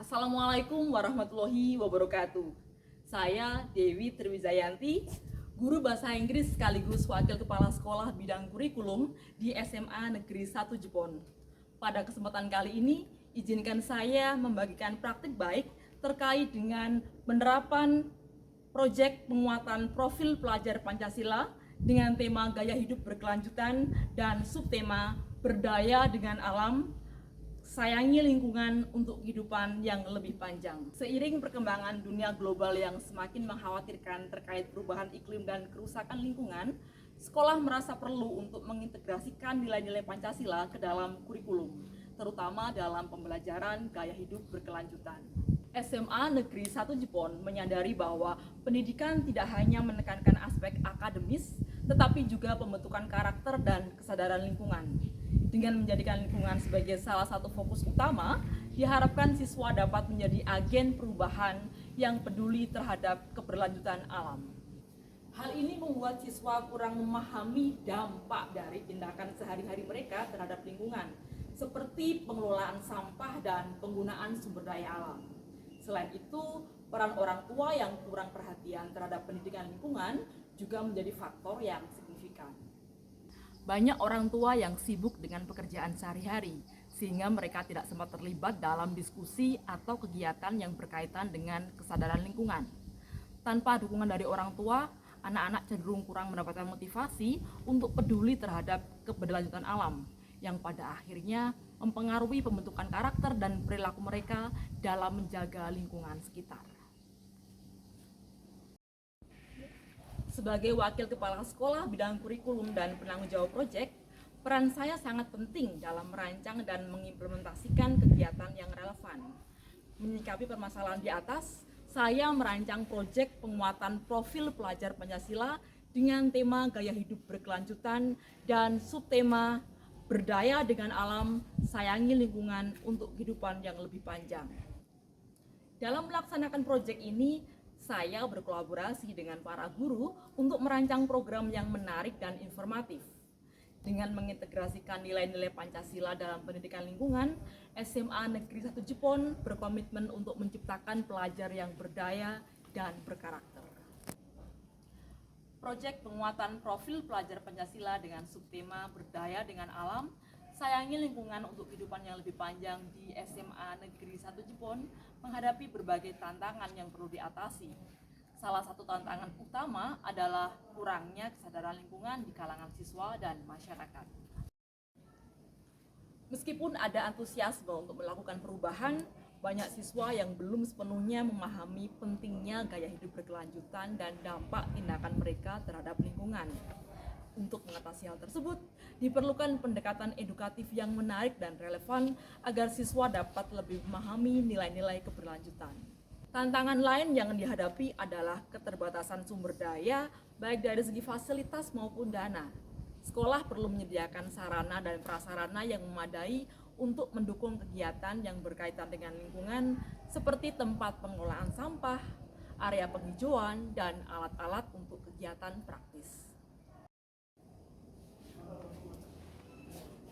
Assalamualaikum warahmatullahi wabarakatuh. Saya Dewi Triwijayanti, guru bahasa Inggris sekaligus Wakil Kepala Sekolah Bidang Kurikulum di SMA Negeri 1 Jepon. Pada kesempatan kali ini, izinkan saya membagikan praktik baik terkait dengan penerapan proyek penguatan profil pelajar Pancasila dengan tema gaya hidup berkelanjutan dan subtema berdaya dengan alam, sayangi lingkungan untuk kehidupan yang lebih panjang. Seiring perkembangan dunia global yang semakin mengkhawatirkan terkait perubahan iklim dan kerusakan lingkungan, sekolah merasa perlu untuk mengintegrasikan nilai-nilai Pancasila ke dalam kurikulum, terutama dalam pembelajaran gaya hidup berkelanjutan. SMA Negeri 1 Jepon menyadari bahwa pendidikan tidak hanya menekankan aspek akademis, tetapi juga pembentukan karakter dan kesadaran lingkungan. Dengan menjadikan lingkungan sebagai salah satu fokus utama, diharapkan siswa dapat menjadi agen perubahan yang peduli terhadap keberlanjutan alam. Hal ini membuat siswa kurang memahami dampak dari tindakan sehari-hari mereka terhadap lingkungan, seperti pengelolaan sampah dan penggunaan sumber daya alam. Selain itu, peran orang tua yang kurang perhatian terhadap pendidikan lingkungan juga menjadi faktor yang signifikan. Banyak orang tua yang sibuk dengan pekerjaan sehari-hari, sehingga mereka tidak sempat terlibat dalam diskusi atau kegiatan yang berkaitan dengan kesadaran lingkungan. Tanpa dukungan dari orang tua, anak-anak cenderung kurang mendapatkan motivasi untuk peduli terhadap keberlanjutan alam, yang pada akhirnya mempengaruhi pembentukan karakter dan perilaku mereka dalam menjaga lingkungan sekitar. Sebagai wakil kepala sekolah bidang kurikulum dan penanggung jawab proyek, peran saya sangat penting dalam merancang dan mengimplementasikan kegiatan yang relevan. Menyikapi permasalahan di atas, saya merancang proyek penguatan profil pelajar Pancasila dengan tema gaya hidup berkelanjutan dan subtema berdaya dengan alam, sayangi lingkungan untuk kehidupan yang lebih panjang. Dalam melaksanakan proyek ini, saya berkolaborasi dengan para guru untuk merancang program yang menarik dan informatif. Dengan mengintegrasikan nilai-nilai Pancasila dalam pendidikan lingkungan, SMA Negeri 1 Jepon berkomitmen untuk menciptakan pelajar yang berdaya dan berkarakter. Proyek penguatan profil pelajar Pancasila dengan subtema berdaya dengan alam, sayangi lingkungan untuk kehidupan yang lebih panjang di SMA Negeri 1 Jepon menghadapi berbagai tantangan yang perlu diatasi. Salah satu tantangan utama adalah kurangnya kesadaran lingkungan di kalangan siswa dan masyarakat. Meskipun ada antusiasme untuk melakukan perubahan, banyak siswa yang belum sepenuhnya memahami pentingnya gaya hidup berkelanjutan dan dampak tindakan mereka terhadap lingkungan. Untuk mengatasi hal tersebut, diperlukan pendekatan edukatif yang menarik dan relevan agar siswa dapat lebih memahami nilai-nilai keberlanjutan. Tantangan lain yang dihadapi adalah keterbatasan sumber daya, baik dari segi fasilitas maupun dana. Sekolah perlu menyediakan sarana dan prasarana yang memadai untuk mendukung kegiatan yang berkaitan dengan lingkungan, seperti tempat pengelolaan sampah, area penghijauan, dan alat-alat untuk kegiatan praktis.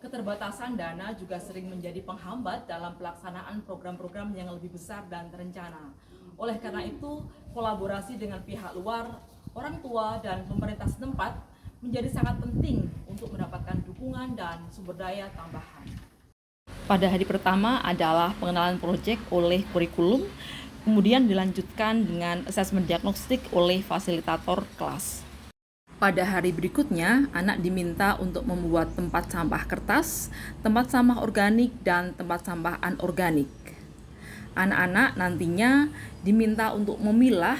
Keterbatasan dana juga sering menjadi penghambat dalam pelaksanaan program-program yang lebih besar dan terencana. Oleh karena itu, kolaborasi dengan pihak luar, orang tua, dan pemerintah setempat menjadi sangat penting untuk mendapatkan dukungan dan sumber daya tambahan. Pada hari pertama adalah pengenalan proyek oleh kurikulum, kemudian dilanjutkan dengan asesmen diagnostik oleh fasilitator kelas. Pada hari berikutnya, anak diminta untuk membuat tempat sampah kertas, tempat sampah organik, dan tempat sampah anorganik. Anak-anak nantinya diminta untuk memilah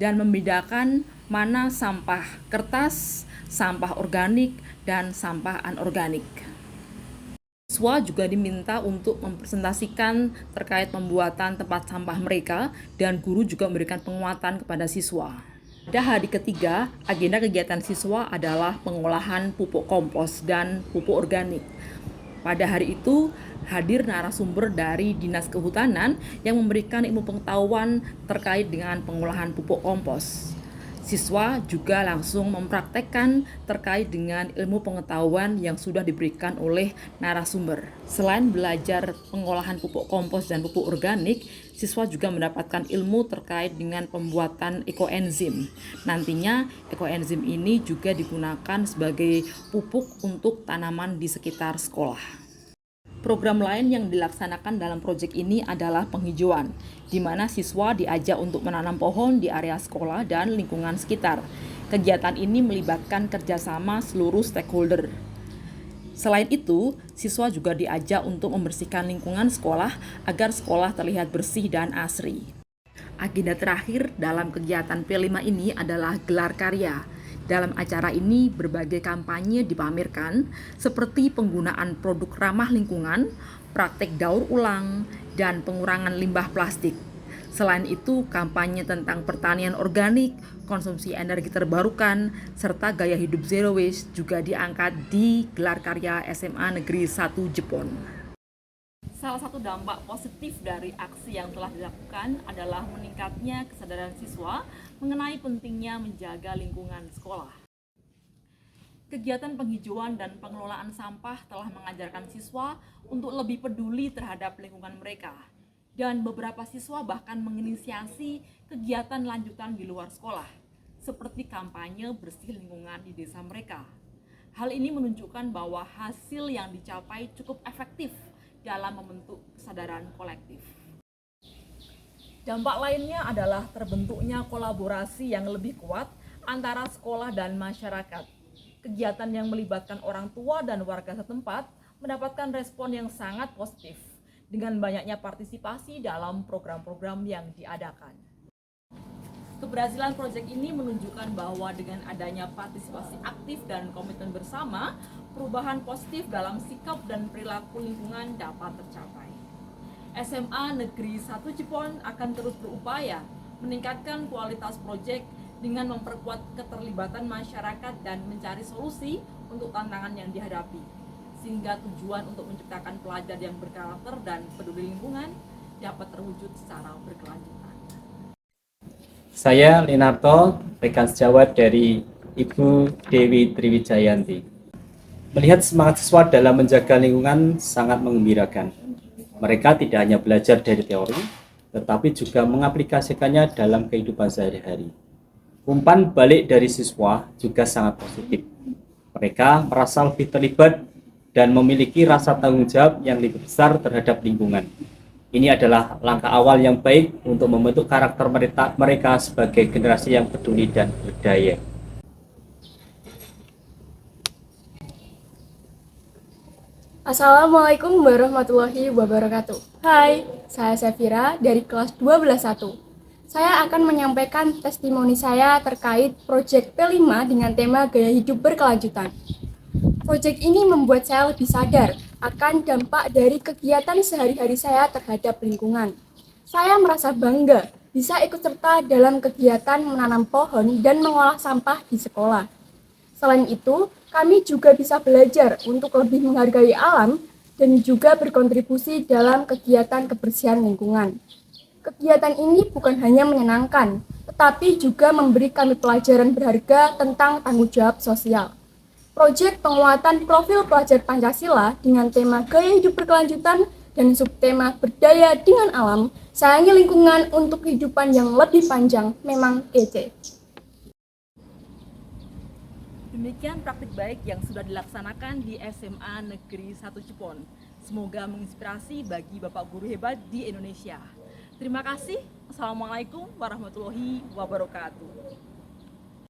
dan membedakan mana sampah kertas, sampah organik, dan sampah anorganik. Siswa juga diminta untuk mempresentasikan terkait pembuatan tempat sampah mereka, dan guru juga memberikan penguatan kepada siswa. Pada hari ketiga, agenda kegiatan siswa adalah pengolahan pupuk kompos dan pupuk organik. Pada hari itu, hadir narasumber dari Dinas Kehutanan yang memberikan ilmu pengetahuan terkait dengan pengolahan pupuk kompos. Siswa juga langsung mempraktekkan terkait dengan ilmu pengetahuan yang sudah diberikan oleh narasumber. Selain belajar pengolahan pupuk kompos dan pupuk organik, siswa juga mendapatkan ilmu terkait dengan pembuatan ekoenzim. Nantinya ekoenzim ini juga digunakan sebagai pupuk untuk tanaman di sekitar sekolah. Program lain yang dilaksanakan dalam proyek ini adalah penghijauan, di mana siswa diajak untuk menanam pohon di area sekolah dan lingkungan sekitar. Kegiatan ini melibatkan kerjasama seluruh stakeholder. Selain itu, siswa juga diajak untuk membersihkan lingkungan sekolah agar sekolah terlihat bersih dan asri. Agenda terakhir dalam kegiatan P5 ini adalah gelar karya. Dalam acara ini, berbagai kampanye dipamerkan, seperti penggunaan produk ramah lingkungan, praktek daur ulang, dan pengurangan limbah plastik. Selain itu, kampanye tentang pertanian organik, konsumsi energi terbarukan, serta gaya hidup zero waste juga diangkat di gelar karya SMA Negeri 1 Jepon. Salah satu dampak positif dari aksi yang telah dilakukan adalah meningkatnya kesadaran siswa mengenai pentingnya menjaga lingkungan sekolah. Kegiatan penghijauan dan pengelolaan sampah telah mengajarkan siswa untuk lebih peduli terhadap lingkungan mereka. Dan beberapa siswa bahkan menginisiasi kegiatan lanjutan di luar sekolah, seperti kampanye bersih lingkungan di desa mereka. Hal ini menunjukkan bahwa hasil yang dicapai cukup efektif dalam membentuk kesadaran kolektif. Dampak lainnya adalah terbentuknya kolaborasi yang lebih kuat antara sekolah dan masyarakat. Kegiatan yang melibatkan orang tua dan warga setempat mendapatkan respon yang sangat positif dengan banyaknya partisipasi dalam program-program yang diadakan. Keberhasilan proyek ini menunjukkan bahwa dengan adanya partisipasi aktif dan komitmen bersama, perubahan positif dalam sikap dan perilaku lingkungan dapat tercapai. SMA Negeri 1 Jepon akan terus berupaya meningkatkan kualitas proyek dengan memperkuat keterlibatan masyarakat dan mencari solusi untuk tantangan yang dihadapi, sehingga tujuan untuk menciptakan pelajar yang berkarakter dan peduli lingkungan dapat terwujud secara berkelanjutan. Saya Linarto, rekan sejawat dari Ibu Dewi Triwijayanti. Melihat semangat siswa dalam menjaga lingkungan sangat menggembirakan. Mereka tidak hanya belajar dari teori, tetapi juga mengaplikasikannya dalam kehidupan sehari-hari. Umpan balik dari siswa juga sangat positif. Mereka merasa lebih terlibat dan memiliki rasa tanggung jawab yang lebih besar terhadap lingkungan. Ini adalah langkah awal yang baik untuk membentuk karakter mereka sebagai generasi yang peduli dan berdaya. Assalamualaikum warahmatullahi wabarakatuh. Hai, saya Safira dari kelas 12.1. Saya akan menyampaikan testimoni saya terkait proyek P5 dengan tema gaya hidup berkelanjutan. Proyek ini membuat saya lebih sadar akan dampak dari kegiatan sehari-hari saya terhadap lingkungan. Saya merasa bangga bisa ikut serta dalam kegiatan menanam pohon dan mengolah sampah di sekolah. Selain itu, kami juga bisa belajar untuk lebih menghargai alam dan juga berkontribusi dalam kegiatan kebersihan lingkungan. Kegiatan ini bukan hanya menyenangkan, tetapi juga memberi kami pelajaran berharga tentang tanggung jawab sosial. Proyek penguatan profil pelajar Pancasila dengan tema gaya hidup berkelanjutan dan subtema berdaya dengan alam, sayangi lingkungan untuk kehidupan yang lebih panjang, memang kece. Demikian praktik baik yang sudah dilaksanakan di SMA Negeri 1 Jepon. Semoga menginspirasi bagi Bapak Guru hebat di Indonesia. Terima kasih. Assalamualaikum warahmatullahi wabarakatuh.